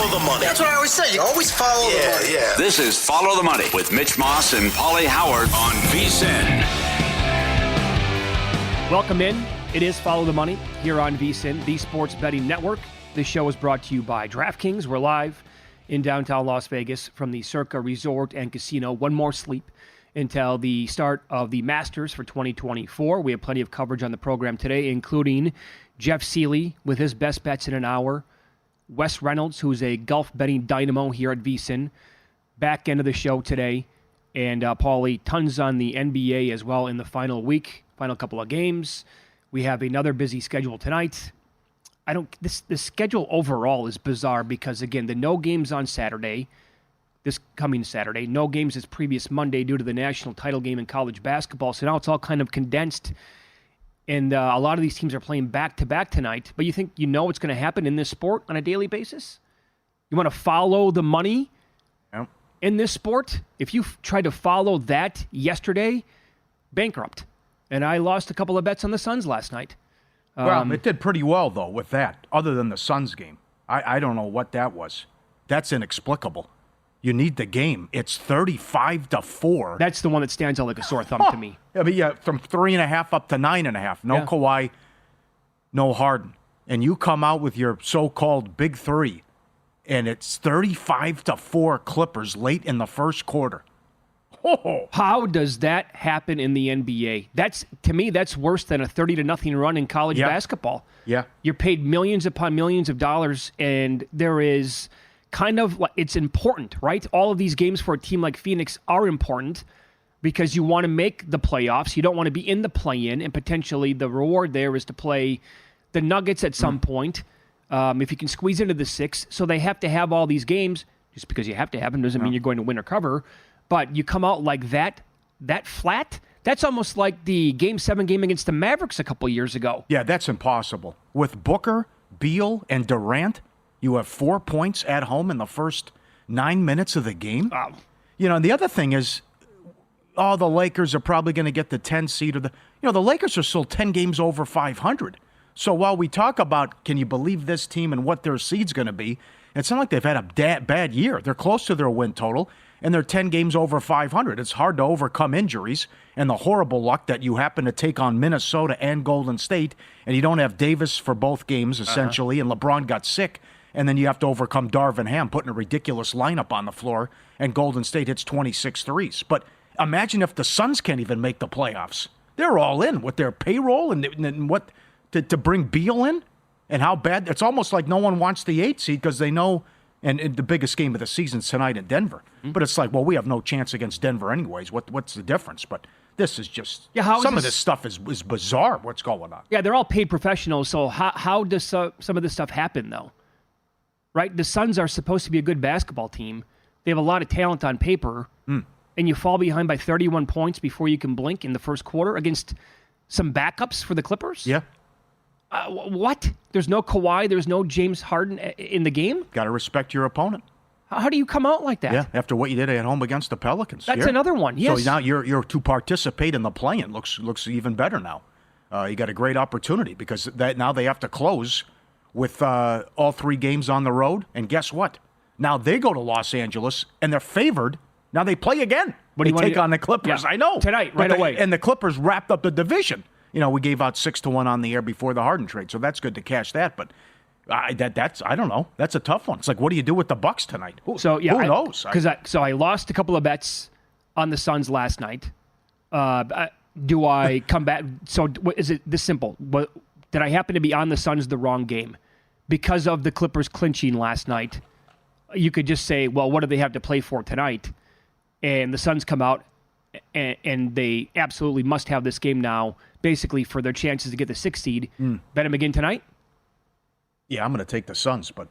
follow the money. That's what I always say. You always follow the money. Yeah. This is Follow the Money with Mitch Moss and Paulie Howard on VSiN. Welcome in. It is Follow the Money here on VSiN, the Sports Betting Network. This show is brought to you by DraftKings. We're live in downtown Las Vegas from the Circa Resort and Casino. One more sleep until the start of the Masters for 2024. We have plenty of coverage on the program today, including Jeff Seeley with his best bets in an hour, Wes Reynolds, who's a golf betting dynamo here at VSiN, back end of the show today, and Paulie, tons on the NBA as well in the final week, final couple of games. We have another busy schedule tonight. The schedule overall is bizarre because, again, the no games on Saturday, this coming Saturday, no games this previous Monday due to the national title game in college basketball. So now it's all kind of condensed, and a lot of these teams are playing back-to-back tonight. But you think you know what's going to happen in this sport on a daily basis? You want to follow the money in this sport? If you tried to follow that yesterday, bankrupt. And I lost a couple of bets on the Suns last night. Well, it did pretty well, though, with that, other than the Suns game. I don't know what that was. That's inexplicable. You need the game. It's 35-4. That's the one that stands out like a sore thumb to me. I mean, yeah, from 3.5 up to 9.5. No Kawhi, no Harden. And you come out with your so-called big three, and it's 35-4 Clippers late in the first quarter. Oh. How does that happen in the NBA? To me, that's worse than a 30-0 run in college basketball. Yeah. You're paid millions upon millions of dollars, and there is kind of, it's important, right? All of these games for a team like Phoenix are important because you want to make the playoffs. You don't want to be in the play-in, and potentially the reward there is to play the Nuggets at some point, if you can squeeze into the 6. So they have to have all these games. Just because you have to have them doesn't mean you're going to win or cover. But you come out like that flat, that's almost like the Game 7 game against the Mavericks a couple years ago. Yeah, that's impossible. With Booker, Beal, and Durant, you have 4 points at home in the first 9 minutes of the game. And the other thing is, the Lakers are probably going to get the 10 seed. The Lakers are still 10 games over 500. So while we talk about, can you believe this team and what their seed's going to be, it's not like they've had a bad year. They're close to their win total, and they're 10 games over 500. It's hard to overcome injuries and the horrible luck that you happen to take on Minnesota and Golden State, and you don't have Davis for both games, essentially, and LeBron got sick. And then you have to overcome Darvin Ham putting a ridiculous lineup on the floor, and Golden State hits 26 threes. But imagine if the Suns can't even make the playoffs. They're all in with their payroll and what to bring Beal in, and how bad. It's almost like no one wants the 8 seed because they know, and the biggest game of the season is tonight in Denver. Mm-hmm. But it's like, well, we have no chance against Denver anyways. What's the difference? But this is just some of this stuff is bizarre. What's going on? Yeah, they're all paid professionals. So how does some of this stuff happen though? Right? The Suns are supposed to be a good basketball team. They have a lot of talent on paper, and you fall behind by 31 points before you can blink in the first quarter against some backups for the Clippers? Yeah. What? There's no Kawhi, there's no James Harden in the game? Got to respect your opponent. How do you come out like that? Yeah, after what you did at home against the Pelicans. That's another one, yes. So now you're to participate in the play-in. Looks even better now. You got a great opportunity because now they have to close with all 3 games on the road. And guess what? Now they go to Los Angeles, and they're favored. Now they play again. They take on the Clippers. Yeah. I know. Tonight, right away. And the Clippers wrapped up the division. We gave out 6-1 on the air before the Harden trade, so that's good to cash that. But I don't know. That's a tough one. It's like, what do you do with the Bucks tonight? Who knows? So I lost a couple of bets on the Suns last night. Do I come back? So is it this simple? Did I happen to be on the Suns the wrong game? Because of the Clippers clinching last night, you could just say, well, what do they have to play for tonight? And the Suns come out, and they absolutely must have this game now, basically for their chances to get the 6th seed. Bet them again tonight? Yeah, I'm going to take the Suns, but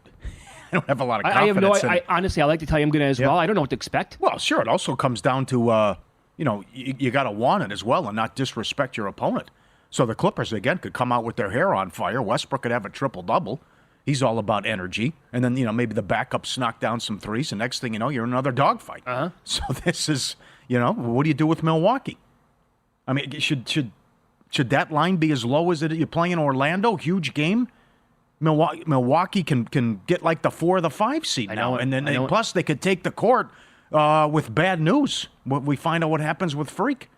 I don't have a lot of confidence. Honestly, I like to tell you I'm going to as well. I don't know what to expect. Well, sure. It also comes down to, you got to want it as well and not disrespect your opponent. So the Clippers, again, could come out with their hair on fire. Westbrook could have a triple-double. He's all about energy. And then, maybe the backups knock down some threes, and next thing you know, you're in another dogfight. So this is, what do you do with Milwaukee? I mean, should that line be as low as it? You're playing in Orlando, huge game. Milwaukee can get like the 4 or the 5 seed now, and then plus they could take the court with bad news. We find out what happens with Freak.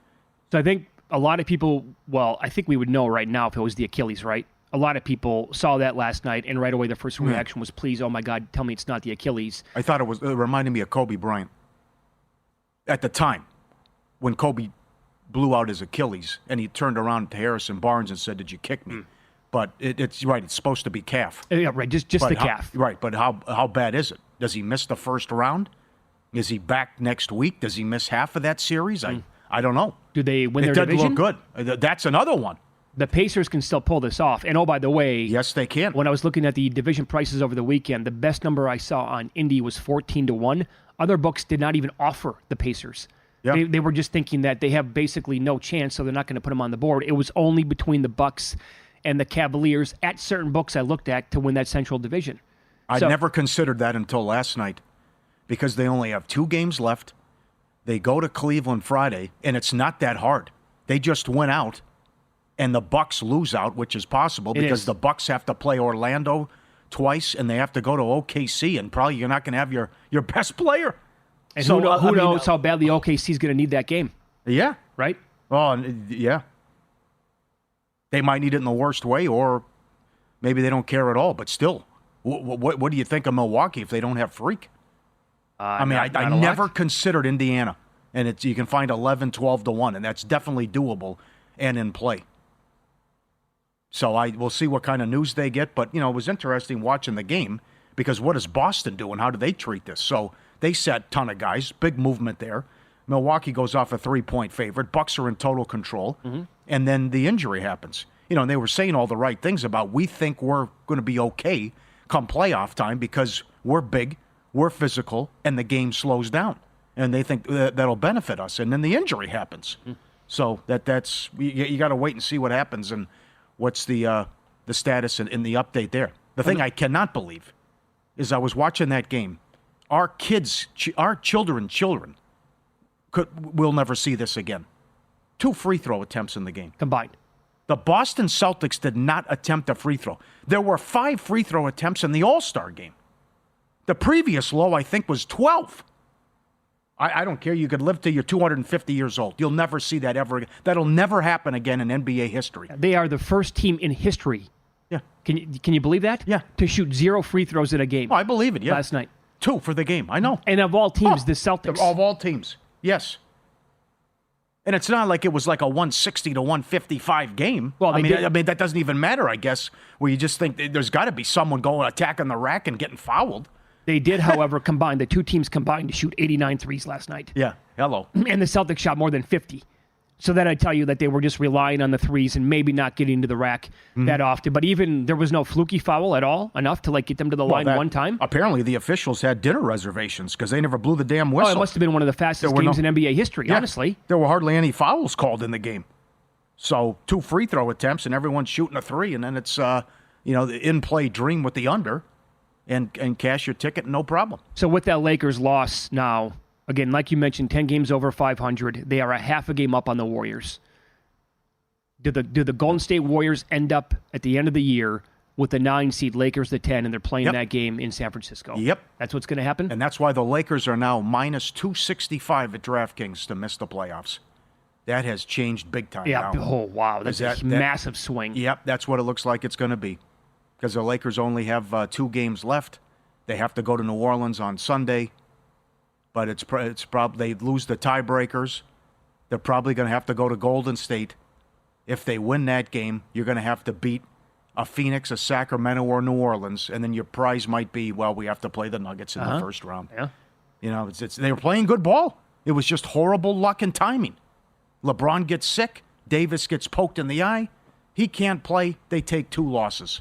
So I think a lot of people, I think we would know right now if it was the Achilles, right? A lot of people saw that last night, and right away the first reaction was, please, oh my God, tell me it's not the Achilles. I thought it reminded me of Kobe Bryant. At the time, when Kobe blew out his Achilles, and he turned around to Harrison Barnes and said, did you kick me? But it's right, it's supposed to be calf. Yeah, right, just the calf. Right, but how bad is it? Does he miss the first round? Is he back next week? Does he miss half of that series? I don't know. Do they win their division? It doesn't look good. That's another one. The Pacers can still pull this off. And, oh, by the way... Yes, they can. When I was looking at the division prices over the weekend, the best number I saw on Indy was 14-1. Other books did not even offer the Pacers. Yep. They were just thinking that they have basically no chance, so they're not going to put them on the board. It was only between the Bucks and the Cavaliers at certain books I looked at to win that Central Division. I never considered that until last night because they only have 2 games left. They go to Cleveland Friday, and it's not that hard. They just went out. And the Bucks lose out, which is possible because the Bucks have to play Orlando twice, and they have to go to OKC, and probably you're not going to have your best player. And so, who knows how badly OKC is going to need that game? Yeah, right. Oh, yeah. They might need it in the worst way, or maybe they don't care at all. But still, what do you think of Milwaukee if they don't have Freak? I never considered Indiana, and you can find 11, 12-1, and that's definitely doable and in play. So we'll see what kind of news they get. But, it was interesting watching the game because what is Boston doing? How do they treat this? So they set a ton of guys, big movement there. Milwaukee goes off a 3-point favorite. Bucks are in total control. Mm-hmm. And then the injury happens. And they were saying all the right things about we think we're going to be okay come playoff time because we're big, we're physical, and the game slows down. And they think that'll benefit us. And then the injury happens. Mm. So that's you got to wait and see what happens and what's the status in the update there. The thing I cannot believe is I was watching that game. Our kids, our children, we'll never see this again. 2 free throw attempts in the game combined. The Boston Celtics did not attempt a free throw. There were 5 free throw attempts in the All-Star game. The previous low, I think, was 12. I don't care. You could live till you're 250 years old. You'll never see that ever again. That'll never happen again in NBA history. They are the first team in history. Yeah. Can you believe that? Yeah. To shoot 0 free throws in a game. Oh, I believe it, yeah. Last night. 2 for the game. I know. And of all teams, the Celtics. Of all teams. Yes. And it's not like it was like a 160 to 155 game. Well, I mean, that doesn't even matter, I guess, where you just think there's got to be someone going attacking the rack and getting fouled. They did, however, the 2 teams combined to shoot 89 threes last night. Yeah, hello. And the Celtics shot more than 50. So that I tell you that they were just relying on the threes and maybe not getting to the rack that often. But even there was no fluky foul at all, enough to get them to the line one time. Apparently the officials had dinner reservations because they never blew the damn whistle. Oh, it must have been one of the fastest games in NBA history, honestly. There were hardly any fouls called in the game. So 2 free throw attempts and everyone's shooting a 3, and then it's the in-play dream with the under. And cash your ticket, no problem. So with that Lakers loss now, again, like you mentioned, 10 games over 500. They are a half a game up on the Warriors. Do the Golden State Warriors end up at the end of the year with the 9 seed, Lakers the 10, and they're playing that game in San Francisco? Yep. That's what's going to happen? And that's why the Lakers are now minus 265 at DraftKings to miss the playoffs. That has changed big time now. Oh, wow. That's a massive swing. Yep, that's what it looks like it's going to be. Because the Lakers only have 2 games left. They have to go to New Orleans on Sunday. But it's probably they lose the tiebreakers. They're probably going to have to go to Golden State. If they win that game, you're going to have to beat a Phoenix, a Sacramento, or New Orleans. And then your prize might be, we have to play the Nuggets in the first round. Yeah. They were playing good ball. It was just horrible luck and timing. LeBron gets sick. Davis gets poked in the eye. He can't play. They take 2 losses.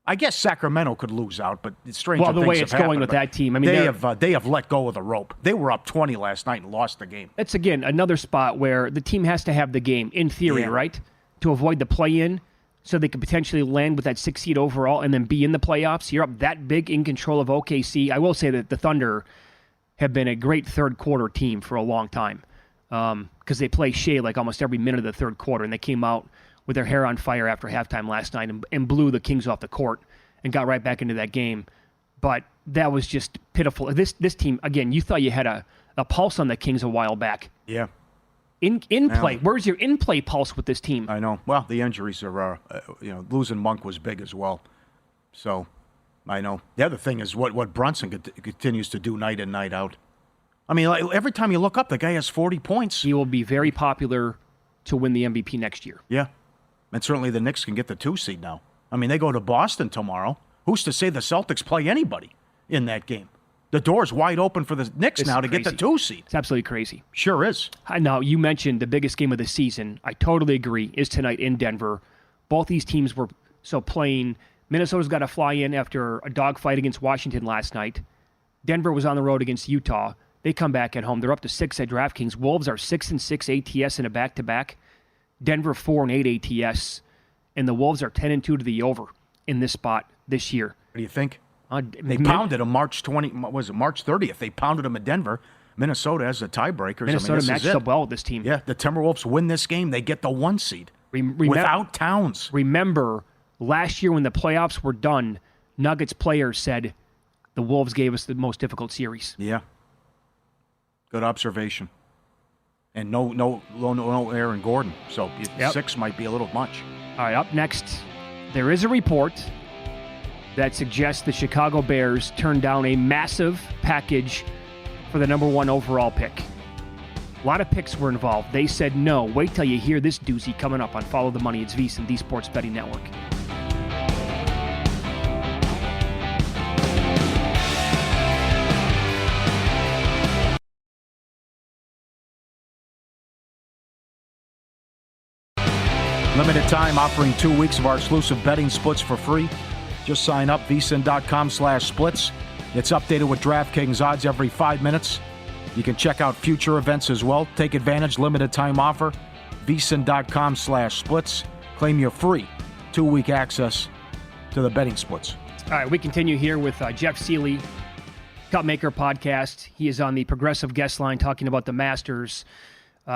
I guess Sacramento could lose out, but stranger things have happened. Well, the way it's going with that team, I mean, they have let go of the rope. They were up 20 last night and lost the game. That's, again, another spot where the team has to have the game, in theory, right, to avoid the play-in so they could potentially land with that 6 seed overall and then be in the playoffs. You're up that big in control of OKC. I will say that the Thunder have been a great third-quarter team for a long time because they play Shea like almost every minute of the third quarter, and they came out with their hair on fire after halftime last night and blew the Kings off the court and got right back into that game. But that was just pitiful. This team, again, you thought you had a pulse on the Kings a while back. Yeah. In play. Where's your in-play pulse with this team? I know. Well, the injuries are, losing Monk was big as well. So, I know. The other thing is what Brunson continues to do night in, night out. I mean, like, every time you look up, the guy has 40 points. He will be very popular to win the MVP next year. Yeah. And certainly the Knicks can get the 2 seed now. I mean, they go to Boston tomorrow. Who's to say the Celtics play anybody in that game? The door's wide open for the Knicks now to get the 2 seed. It's absolutely crazy. Sure is. Now, you mentioned the biggest game of the season. I totally agree, is tonight in Denver. Both these teams were playing. Minnesota's got to fly in after a dogfight against Washington last night. Denver was on the road against Utah. They come back at home. They're up to 6 at DraftKings. Wolves are 6-6 ATS in a back-to-back. Denver 4-8 ATS. And the Wolves are 10-2 to the over in this spot this year. What do you think? They pounded them March 30th. They pounded them at Denver. Minnesota has the tiebreakers. Minnesota matched up well with this team. Yeah, the Timberwolves win this game. They get the 1 seed without Towns. Remember, last year when the playoffs were done, Nuggets players said the Wolves gave us the most difficult series. Yeah. Good observation. And no Aaron Gordon. So 6 might be a little much. All right, up next, there is a report that suggests the Chicago Bears turned down a massive package for the number 1 overall pick. A lot of picks were involved. They said no. Wait till you hear this doozy coming up on Follow the Money. It's VSiN, the Sports Betting Network. Limited time offering 2 weeks of our exclusive betting splits for free. Just sign up, vsin.com/splits. It's updated with DraftKings odds every 5 minutes. You can check out future events as well. Take advantage, limited time offer, vsin.com/splits. Claim your free 2-week access to the betting splits. All right, we continue here with Jeff Seeley, Cupmaker Podcast. He is on the Progressive Guest Line talking about the Masters.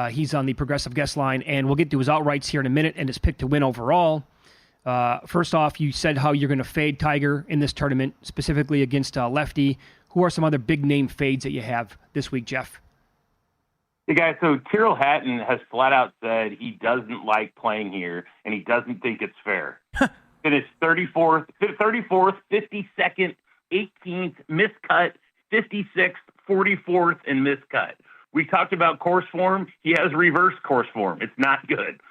He's on the Progressive Guest Line, and we'll get to his outrights here in a minute and his pick to win overall. First off, you said how you're going to fade Tiger in this tournament, specifically against Lefty. Who are some other big-name fades that you have this week, Jeff? Hey, guys, so Tyrrell Hatton has flat out said he doesn't like playing here, and he doesn't think it's fair. Finished 34th, 52nd, 18th, miscut, 56th, 44th, and miscut. We talked about course form. He has reverse course form. It's not good.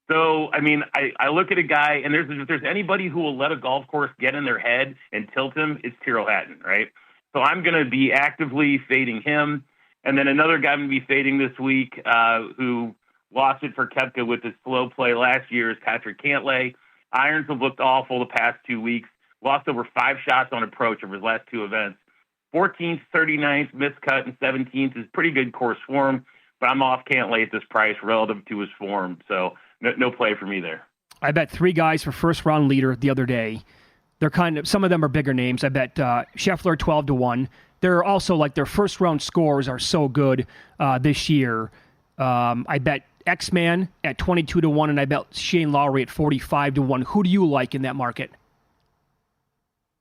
So, I mean, I look at a guy, and if there's anybody who will let a golf course get in their head and tilt him, it's Tyrrell Hatton, right? So I'm going to be actively fading him. And then another guy I'm going to be fading this week who lost it for Koepka with his slow play last year is Patrick Cantlay. Irons have looked awful the past 2 weeks. Lost over 5 shots on approach over his last 2 events. 14th, 39th, miscut, and 17th is pretty good course form. But I'm off Cantlay at this price relative to his form. So no play for me there. I bet 3 guys for first-round leader the other day. They're some of them are bigger names. I bet Scheffler 12-1. They're also like their first-round scores are so good this year. I bet X-Man at 22-1, and I bet Shane Lowry at 45-1. Who do you like in that market?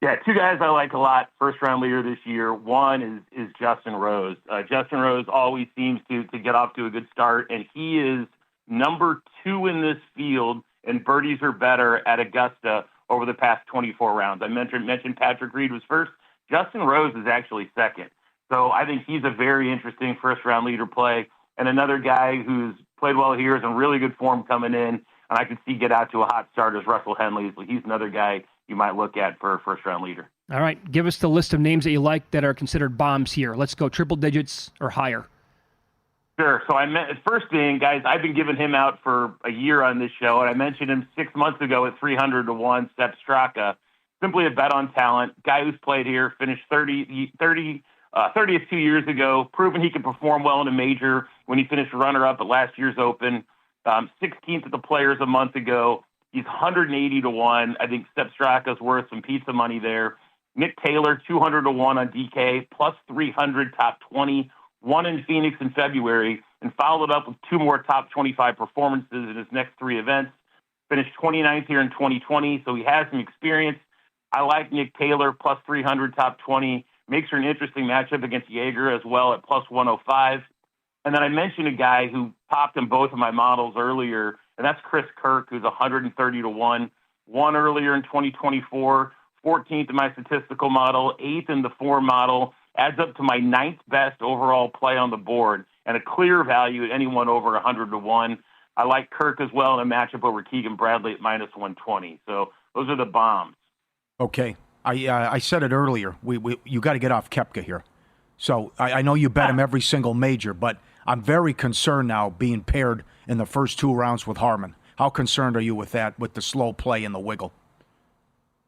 Yeah, 2 guys I like a lot, first-round leader this year. One is Justin Rose. Justin Rose always seems to get off to a good start, and he is number 2 in this field, and birdies are better at Augusta over the past 24 rounds. I mentioned Patrick Reed was first. Justin Rose is actually second. So I think he's a very interesting first-round leader play. And another guy who's played well here is in really good form coming in, and I could see get out to a hot start is Russell Henley. So he's another guy you might look at for a first-round leader. All right. Give us the list of names that you like that are considered bombs here. Let's go triple digits or higher. Sure. So first thing, guys, I've been giving him out for a year on this show, and I mentioned him 6 months ago at 300-1, Sepp Straka. Simply a bet on talent. Guy who's played here, finished 30th 2 years ago, proven he can perform well in a major when he finished runner-up at last year's Open. 16th at the Players a month ago. He's 180-1. I think Sepp Straka's worth some pizza money there. Nick Taylor, 200-1 on DK, plus 300, top 20. Won in Phoenix in February, and followed up with 2 more top 25 performances in his next 3 events. finished 29th here in 2020, so he has some experience. I like Nick Taylor, plus 300, top 20. Makes for an interesting matchup against Jaeger as well at plus 105. And then I mentioned a guy who popped in both of my models earlier, and that's Chris Kirk, who's 130 to 1. Won earlier in 2024, 14th in my statistical model, 8th in the form model, adds up to my 9th best overall play on the board, and a clear value at anyone over 100 to 1. I like Kirk as well in a matchup over Keegan Bradley at minus 120. So those are the bombs. Okay. I said it earlier. You got to get off Koepka here. So I know you bet him every single major, but I'm very concerned now being paired in the first 2 rounds with Harman. How concerned are you with that, with the slow play and the wiggle?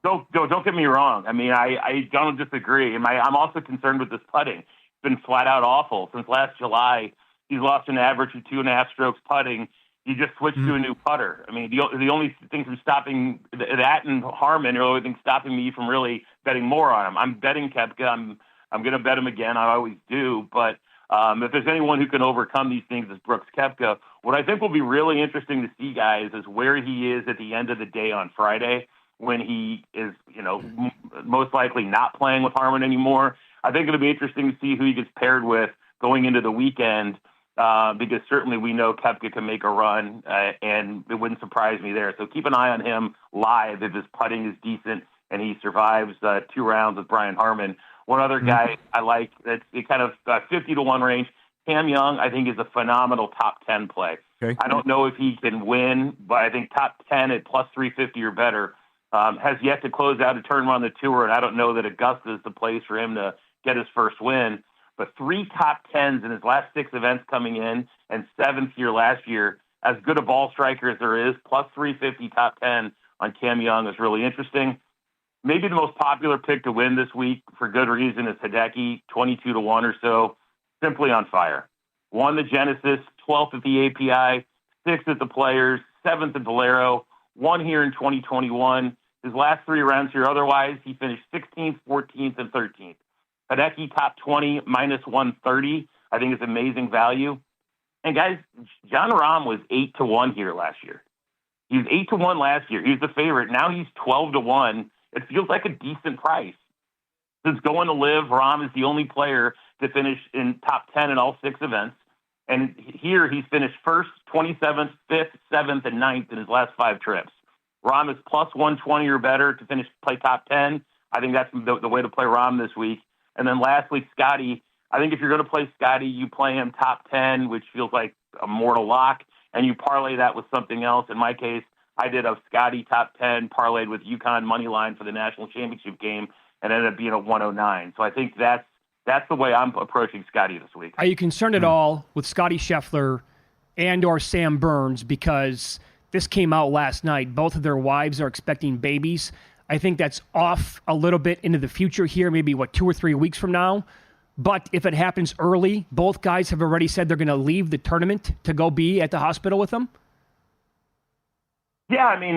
Don't get me wrong. I mean, I don't disagree. I'm also concerned with this putting. It's been flat out awful. Since last July, he's lost an average of 2.5 strokes putting. He just switched to a new putter. I mean, the only thing from stopping that and Harman are the only thing stopping me from really betting more on him. I'm betting Koepka. I'm going to bet him again. I always do. But if there's anyone who can overcome these things, it's Brooks Koepka. What I think will be really interesting to see, guys, is where he is at the end of the day on Friday when he is, most likely not playing with Harman anymore. I think it'll be interesting to see who he gets paired with going into the weekend. Because certainly we know Koepka can make a run, and it wouldn't surprise me there. So keep an eye on him live if his putting is decent and he survives 2 rounds with Brian Harman. One other guy I like that's kind of 50 to 1 range, Cam Young, I think is a phenomenal top 10 play. Okay. I don't know if he can win, but I think top 10 at plus 350 or better has yet to close out a tournament on the tour, and I don't know that Augusta is the place for him to get his first win. But 3 top 10s in his last 6 events coming in, and 7th here last year. As good a ball striker as there is, plus 350 top 10 on Cam Young is really interesting. Maybe the most popular pick to win this week, for good reason, is Hideki, 22 to 1 or so. Simply on fire. Won the Genesis, 12th at the API, 6th at the Players, 7th at Valero. Won here in 2021. His last 3 rounds here, otherwise, he finished 16th, 14th, and 13th. Hideki top 20 minus 130, I think is amazing value. And guys, Jon Rahm was 8 to 1 here last year. He was 8 to 1 last year. He was the favorite. Now he's 12 to 1. It feels like a decent price. Since going to Live, Rahm is the only player to finish in top 10 in all 6 events. And here he's finished 1st, 27th, 5th, 7th, and 9th in his last 5 trips. Rahm is plus 120 or better to play top 10. I think that's the way to play Rahm this week. And then lastly, Scotty. I think if you're going to play Scotty, you play him top 10, which feels like a mortal lock, and you parlay that with something else. In my case, I did a Scotty top 10 parlayed with UConn money line for the national championship game, and ended up being at 109. So I think that's the way I'm approaching Scotty this week. Are you concerned at all with Scotty Scheffler and or Sam Burns, because this came out last night? Both of their wives are expecting babies. I think that's off a little bit into the future here, maybe 2 or 3 weeks from now. But if it happens early, both guys have already said they're going to leave the tournament to go be at the hospital with them. Yeah, I mean,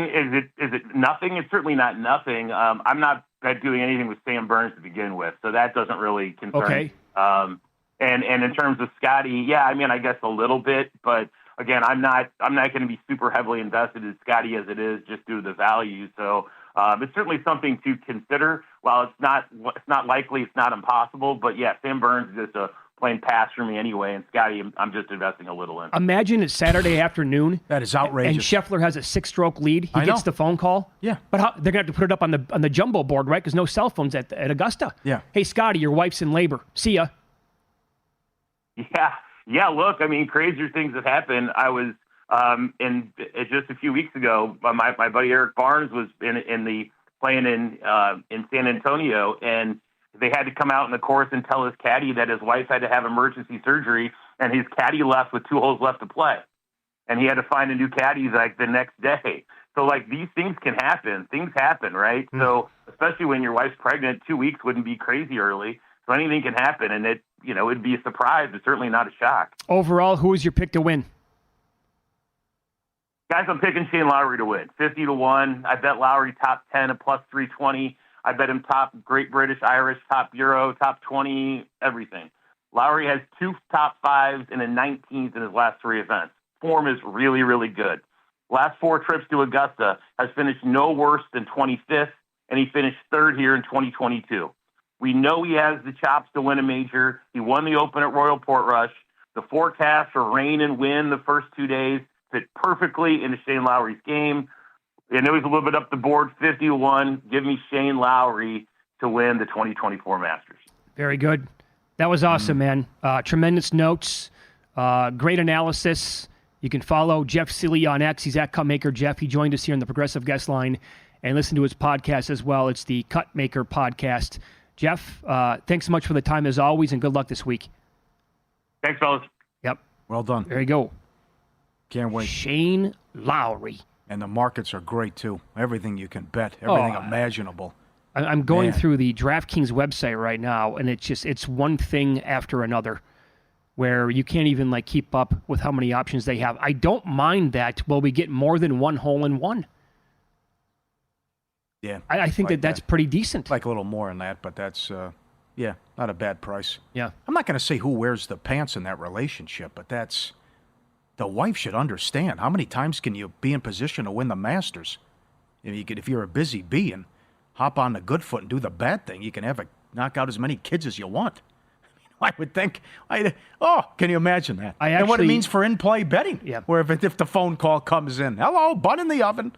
is it nothing? It's certainly not nothing. I'm not doing anything with Sam Burns to begin with, so that doesn't really concern me. And in terms of Scotty, yeah, I mean, I guess a little bit, but again, I'm not going to be super heavily invested in Scotty as it is, just due to the value. So it's certainly something to consider. While it's not likely, it's not impossible. But yeah, Sam Burns is just a plain pass for me anyway, and Scotty, I'm just investing a little in. Imagine it's Saturday afternoon. That is outrageous. And Scheffler has a 6-stroke lead. He gets the phone call. Yeah. But they're going to have to put it up on the jumbo board, right? Because no cell phones at Augusta. Yeah. Hey, Scotty, your wife's in labor. See ya. Yeah. Look, I mean, crazier things have happened. I was just a few weeks ago. My buddy Eric Barnes was playing in San Antonio, and they had to come out in the course and tell his caddy that his wife had to have emergency surgery, and his caddy left with 2 holes left to play, and he had to find a new caddy like the next day. So like these things can happen. Things happen, right? Mm-hmm. So especially when your wife's pregnant, 2 weeks wouldn't be crazy early. So anything can happen, and it'd be a surprise, but certainly not a shock. Overall, who is your pick to win? Guys, I'm picking Shane Lowry to win, 50 to 1. I bet Lowry top 10 at plus 320. I bet him top Great British, Irish, top Euro, top 20, everything. Lowry has 2 top 5s and a 19th in his last 3 events. Form is really, really good. Last 4 trips to Augusta, has finished no worse than 25th, and he finished 3rd here in 2022. We know he has the chops to win a major. He won the Open at Royal Portrush. The forecast for rain and wind the first 2 days fit perfectly into Shane Lowry's game. I know he's a little bit up the board, 50-1. Give me Shane Lowry to win the 2024 Masters. Very good. That was awesome, man. Tremendous notes. Great analysis. You can follow Jeff Seeley on X. He's at Cutmaker Jeff. He joined us here in the Progressive Guest Line, and listen to his podcast as well. It's the Cutmaker Podcast. Jeff, thanks so much for the time as always, and good luck this week. Thanks, fellas. Yep. Well done. There you go. Can't wait. Shane Lowry. And the markets are great, too. Everything you can bet, everything imaginable. I'm going through the DraftKings website right now, and it's one thing after another where you can't even keep up with how many options they have. I don't mind that. Will we get more than one hole-in-one? Yeah. I think that's pretty decent. Like a little more than that, but that's, not a bad price. Yeah. I'm not going to say who wears the pants in that relationship, but that's... The wife should understand. How many times can you be in position to win the Masters? If you're a busy bee and hop on the good foot and do the bad thing, you can knock out as many kids as you want. I would think. Can you imagine that? And what it means for in-play betting. Yeah. Where if the phone call comes in, hello, bun in the oven.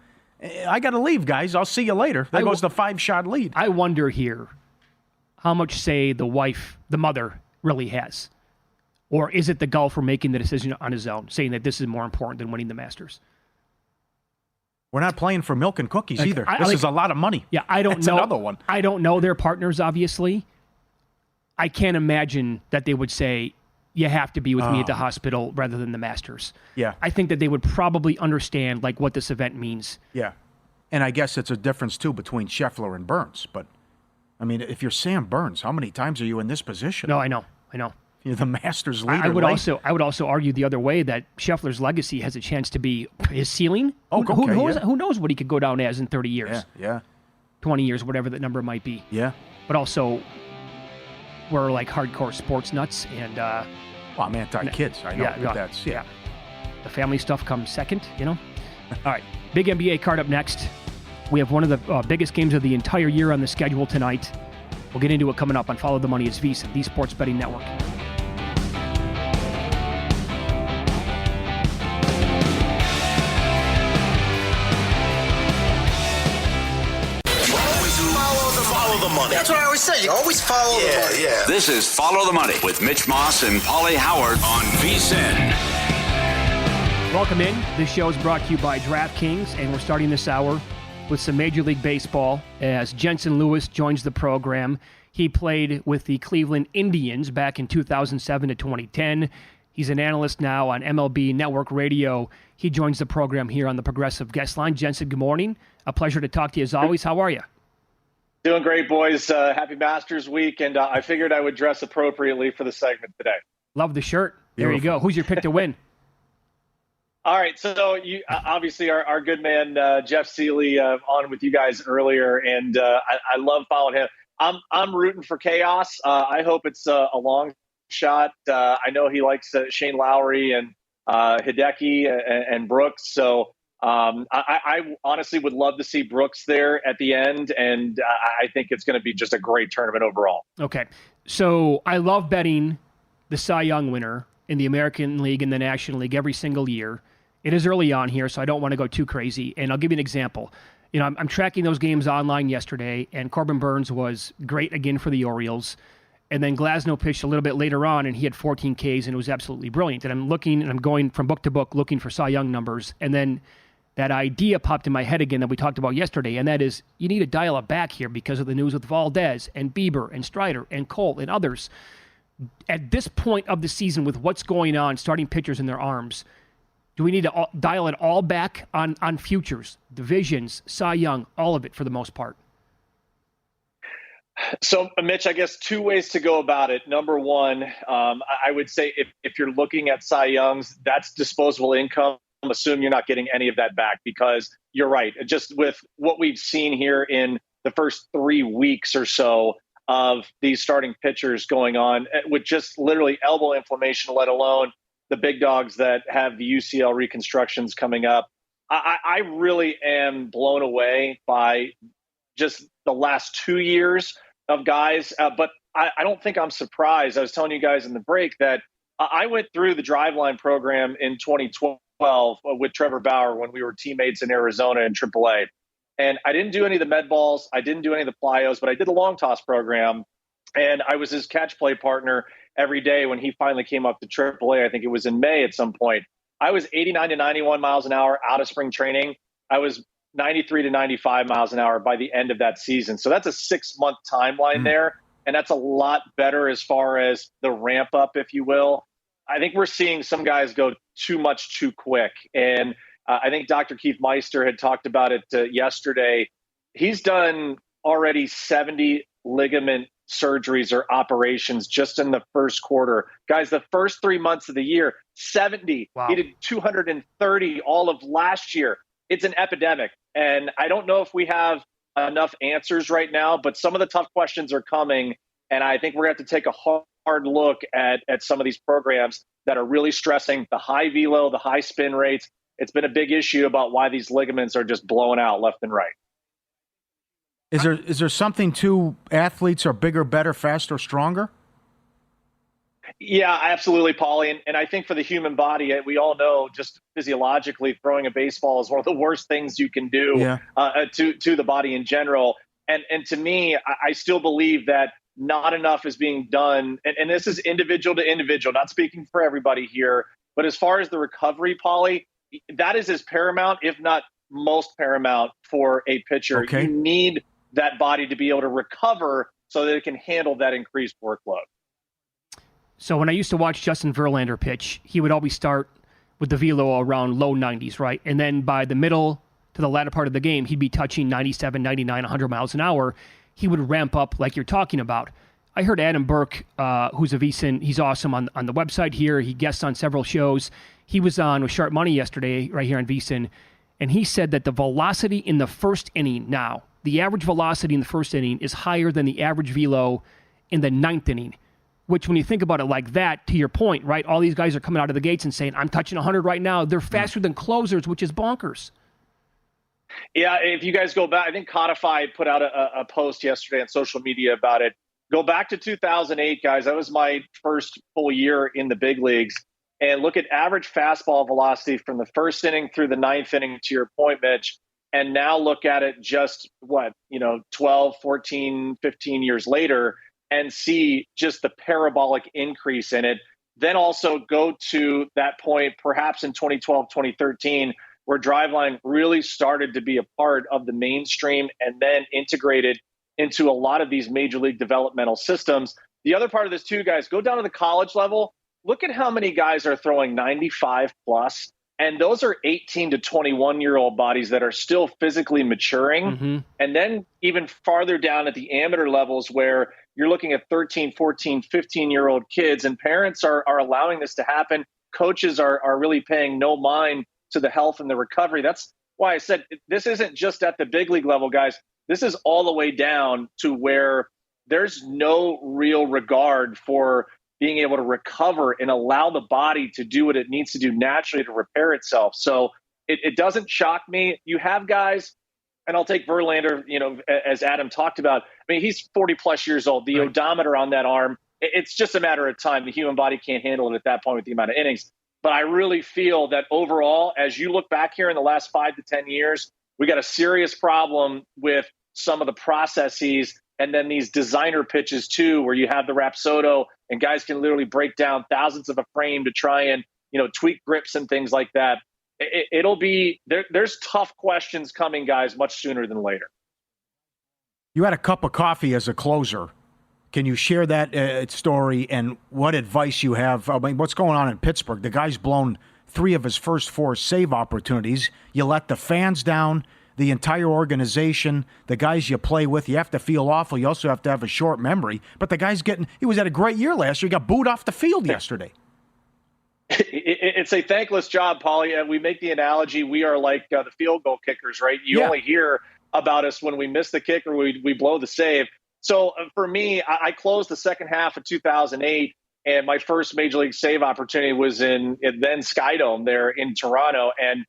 I got to leave, guys. I'll see you later. There goes the 5-shot lead. I wonder here how much say the mother, really has. Or is it the golfer making the decision on his own, saying that this is more important than winning the Masters? We're not playing for milk and cookies either. This is a lot of money. Yeah, I don't know. Another one. I don't know their partners, obviously. I can't imagine that they would say, you have to be with me at the hospital rather than the Masters. Yeah. I think that they would probably understand what this event means. Yeah. And I guess it's a difference, too, between Scheffler and Burns. But, I mean, if you're Sam Burns, how many times are you in this position? No, I know. You're the Masters leader. I would also argue the other way that Scheffler's legacy has a chance to be his ceiling. Who knows what he could go down as in 30 years? Yeah. 20 years, whatever that number might be. Yeah. But also, we're hardcore sports nuts, and I'm anti-kids. I know. That's the family stuff comes second. All right, big NBA card up next. We have one of the biggest games of the entire year on the schedule tonight. We'll get into it coming up on Follow the Money. It's VSiN, the Sports Betting Network. Follow the money. That's what I always say. You always follow the money. Yeah. This is Follow the Money with Mitch Moss and Paulie Howard on VSiN. Welcome in. This show is brought to you by DraftKings, and we're starting this hour with some Major League Baseball as Jensen Lewis joins the program. He played with the Cleveland Indians back in 2007 to 2010. He's an analyst now on MLB Network Radio. He joins the program here on the Progressive Guest Line. Jensen, good morning. A pleasure to talk to you as always. How are you? Doing great, boys. Happy Masters Week, and I figured I would dress appropriately for the segment today. Love the shirt. Beautiful. There you go. Who's your pick to win? All right, so you obviously our good man Jeff Seeley on with you guys earlier, and I love following him. I'm rooting for chaos. I hope it's a long shot. I know he likes Shane Lowry and Hideki and Brooks, so I honestly would love to see Brooks there at the end, and I think it's going to be just a great tournament overall. Okay, so I love betting the Cy Young winner in the American League and the National League every single year. It is early on here, so I don't want to go too crazy. And I'll give you an example. I'm tracking those games online yesterday, and Corbin Burns was great again for the Orioles. And then Glasnow pitched a little bit later on, and he had 14 Ks, and it was absolutely brilliant. And I'm looking, and I'm going from book to book looking for Cy Young numbers. And then that idea popped in my head again that we talked about yesterday, and that is you need to dial it back here because of the news with Valdez and Bieber and Strider and Cole and others. At this point of the season, with what's going on, starting pitchers in their arms, do we need to dial it all back on futures, divisions, Cy Young, all of it for the most part? So, Mitch, I guess two ways to go about it. Number one, I would say if you're looking at Cy Youngs, that's disposable income. Assume you're not getting any of that back because you're right. Just with what we've seen here in the first 3 weeks or so of these starting pitchers going on with just literally elbow inflammation, let alone the big dogs that have the UCL reconstructions coming up. I really am blown away by just the last 2 years of guys. But I don't think I'm surprised. I was telling you guys in the break that I went through the Driveline program in 2012 with Trevor Bauer when we were teammates in Arizona in AAA. And I didn't do any of the med balls. I didn't do any of the plyos, but I did the long toss program. And I was his catch play partner every day when he finally came up to AAA. I think it was in May at some point. I was 89 to 91 miles an hour out of spring training. I was 93 to 95 miles an hour by the end of that season. So that's a 6-month timeline there. And that's a lot better as far as the ramp up, if you will. I think we're seeing some guys go too much too quick. And I think Dr. Keith Meister had talked about it yesterday. He's done already 70 ligament surgeries or operations just in the first quarter. Guys, the first 3 months of the year, 70. Wow. He did 230 all of last year. It's an epidemic. And I don't know if we have enough answers right now, but some of the tough questions are coming. And I think we're going to have to take a hard look at some of these programs that are really stressing the high velo, the high spin rates. It's been a big issue about why these ligaments are just blowing out left and right. Is there something to athletes are bigger, better, faster, stronger? Yeah, absolutely, Paulie. And I think for the human body, we all know just physiologically throwing a baseball is one of the worst things you can do to the body in general. And to me, I still believe that not enough is being done. And this is individual to individual, not speaking for everybody here. But as far as the recovery, Paulie, that is as paramount, if not most paramount for a pitcher. Okay. You need that body to be able to recover so that it can handle that increased workload. So when I used to watch Justin Verlander pitch, he would always start with the velo around low 90s, right? And then by the middle to the latter part of the game, he'd be touching 97, 99, 100 miles an hour. He would ramp up like you're talking about. I heard Adam Burke, who's a VSiN, he's awesome on the website here. He guests on several shows. He was on with Sharp Money yesterday right here on VSiN, and he said that the velocity in the first inning now, the average velocity in the first inning is higher than the average velo in the ninth inning, which when you think about it like that, to your point, right, all these guys are coming out of the gates and saying, I'm touching 100 right now. They're faster than closers, which is bonkers. Yeah, if you guys go back, I think Codified put out a post yesterday on social media about it. Go back to 2008, guys. That was my first full year in the big leagues. And look at average fastball velocity from the first inning through the ninth inning, to your point, Mitch. And now look at it just, 12, 14, 15 years later and see just the parabolic increase in it. Then also go to that point, perhaps in 2012, 2013, where Driveline really started to be a part of the mainstream and then integrated into a lot of these major league developmental systems. The other part of this too, guys, go down to the college level. Look at how many guys are throwing 95 plus. And those are 18 to 21-year-old bodies that are still physically maturing. Mm-hmm. And then even farther down at the amateur levels where you're looking at 13, 14, 15-year-old kids, and parents are allowing this to happen. Coaches are really paying no mind to the health and the recovery. That's why I said this isn't just at the big league level, guys. This is all the way down to where there's no real regard for being able to recover and allow the body to do what it needs to do naturally to repair itself. So it doesn't shock me. You have guys, and I'll take Verlander, as Adam talked about. I mean, he's 40 plus years old. The odometer on that arm, it's just a matter of time. The human body can't handle it at that point with the amount of innings. But I really feel that overall, as you look back here in the last 5 to 10 years, we got a serious problem with some of the processes. And then these designer pitches too, where you have the Rapsodo and guys can literally break down thousands of a frame to try and, tweak grips and things like that. It'll be there's tough questions coming, guys, much sooner than later. You had a cup of coffee as a closer. Can you share that story and what advice you have? I mean, what's going on in Pittsburgh? The guy's blown 3 of his first 4 save opportunities. You let the fans down, the entire organization, the guys you play with. You have to feel awful. You also have to have a short memory. But the guy's he was at a great year last year. He got booed off the field yesterday. It's a thankless job, Paulie. And we make the analogy, we are like the field goal kickers, right? You only hear about us when we miss the kick or we blow the save. So for me, I closed the second half of 2008, and my first Major League save opportunity was in then Skydome there in Toronto. And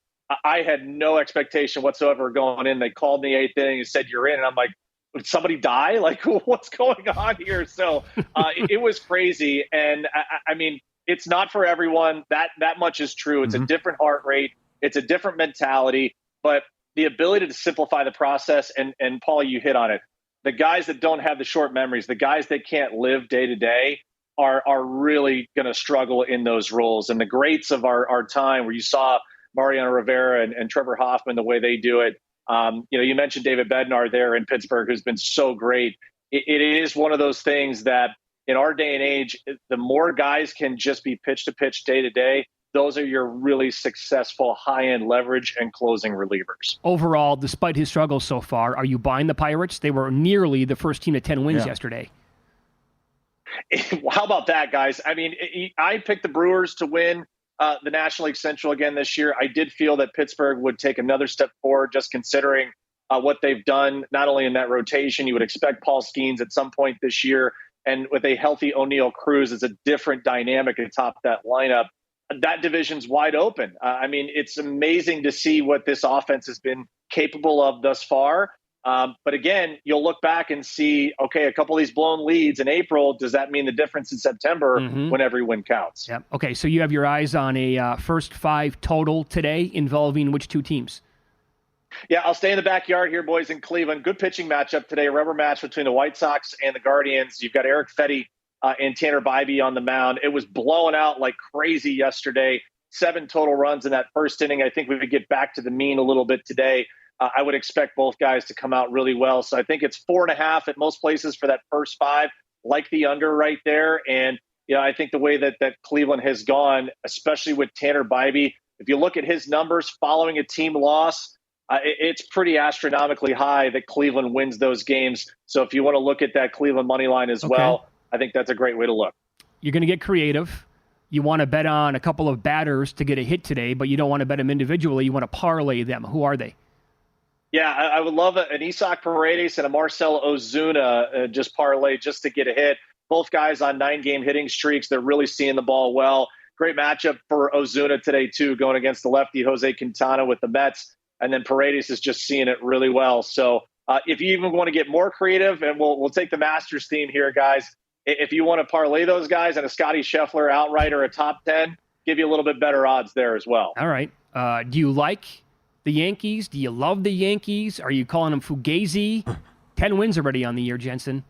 I had no expectation whatsoever going in. They called me 8th inning and said, "You're in." And I'm like, "Did somebody die? Like, what's going on here?" So it was crazy. And I mean, it's not for everyone. That much is true. It's a different heart rate. It's a different mentality. But the ability to simplify the process, and Paul, you hit on it. The guys that don't have the short memories, the guys that can't live day to day, are really going to struggle in those roles. And the greats of our time, where you saw Mariano Rivera and Trevor Hoffman, the way they do it. You mentioned David Bednar there in Pittsburgh, who's been so great. It is one of those things that in our day and age, the more guys can just be pitch to pitch, day to day, those are your really successful high-end leverage and closing relievers. Overall, despite his struggles so far, are you buying the Pirates? They were nearly the first team to 10 wins yesterday. How about that, guys? I mean, I picked the Brewers to win the National League Central again this year. I did feel that Pittsburgh would take another step forward, just considering what they've done, not only in that rotation. You would expect Paul Skeens at some point this year, and with a healthy O'Neill Cruz, it's a different dynamic atop that lineup. That division's wide open. I mean, it's amazing to see what this offense has been capable of thus far. But again, you'll look back and see, okay, a couple of these blown leads in April. Does that mean the difference in September when every win counts? Yep. Okay, so you have your eyes on a first 5 total today involving which two teams? Yeah, I'll stay in the backyard here, boys, in Cleveland. Good pitching matchup today, a rubber match between the White Sox and the Guardians. You've got Eric Fetty and Tanner Bybee on the mound. It was blowing out like crazy yesterday. 7 total runs in that first inning. I think we would get back to the mean a little bit today. I would expect both guys to come out really well. So I think it's 4.5 at most places for that first 5, like the under right there. And, I think the way that Cleveland has gone, especially with Tanner Bybee, if you look at his numbers following a team loss, it's pretty astronomically high that Cleveland wins those games. So if you want to look at that Cleveland money line as well, I think that's a great way to look. You're going to get creative. You want to bet on a couple of batters to get a hit today, but you don't want to bet them individually. You want to parlay them. Who are they? Yeah, I would love an Isaac Paredes and a Marcell Ozuna just parlay just to get a hit. Both guys on 9-game hitting streaks. They're really seeing the ball well. Great matchup for Ozuna today, too, going against the lefty Jose Quintana with the Mets. And then Paredes is just seeing it really well. So if you even want to get more creative, and we'll take the Masters theme here, guys. If you want to parlay those guys and a Scotty Scheffler outright or a top 10, give you a little bit better odds there as well. All right. Do you like the Yankees? Do you love the Yankees? Are you calling them Fugazi? 10 wins already on the year, Jensen.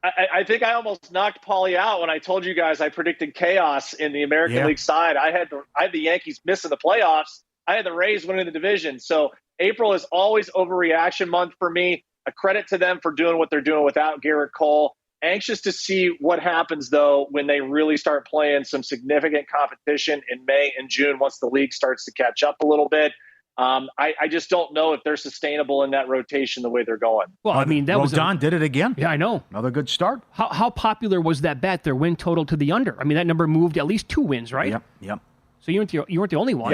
I think I almost knocked Paulie out when I told you guys I predicted chaos in the American League side. I had the Yankees missing the playoffs. I had the Rays winning the division. So April is always overreaction month for me. A credit to them for doing what they're doing without Garrett Cole. Anxious to see what happens, though, when they really start playing some significant competition in May and June once the league starts to catch up a little bit. I just don't know if they're sustainable in that rotation the way they're going. Well, I mean, Rodon did it again. Yeah, I know. Another good start. How popular was that bet, their win total to the under? I mean, that number moved at least 2 wins, right? Yep. So you weren't the only one.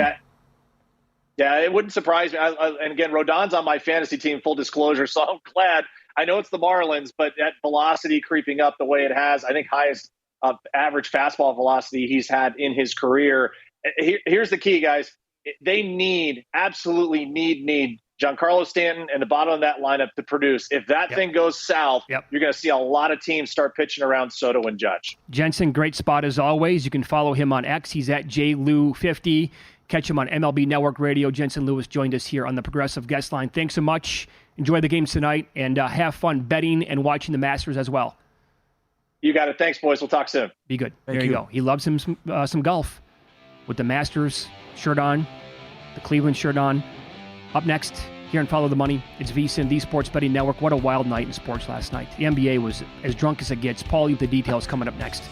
Yeah, it wouldn't surprise me. And again, Rodon's on my fantasy team, full disclosure, so I'm glad. I know it's the Marlins, but that velocity creeping up the way it has, I think highest average fastball velocity he's had in his career. Here's the key, guys. They absolutely need Giancarlo Stanton and the bottom of that lineup to produce. If that thing goes south, you're going to see a lot of teams start pitching around Soto and Judge. Jensen, great spot as always. You can follow him on X. He's at JLou50. Catch him on MLB Network Radio. Jensen Lewis joined us here on the Progressive Guest Line. Thanks so much. Enjoy the games tonight, and have fun betting and watching the Masters as well. You got it. Thanks, boys. We'll talk soon. Be good. There you go. He loves him some golf with the Masters shirt on, the Cleveland shirt on. Up next, here on Follow the Money, it's VSiN, the Sports Betting Network. What a wild night in sports last night. The NBA was as drunk as it gets. Paul, you have the details coming up next.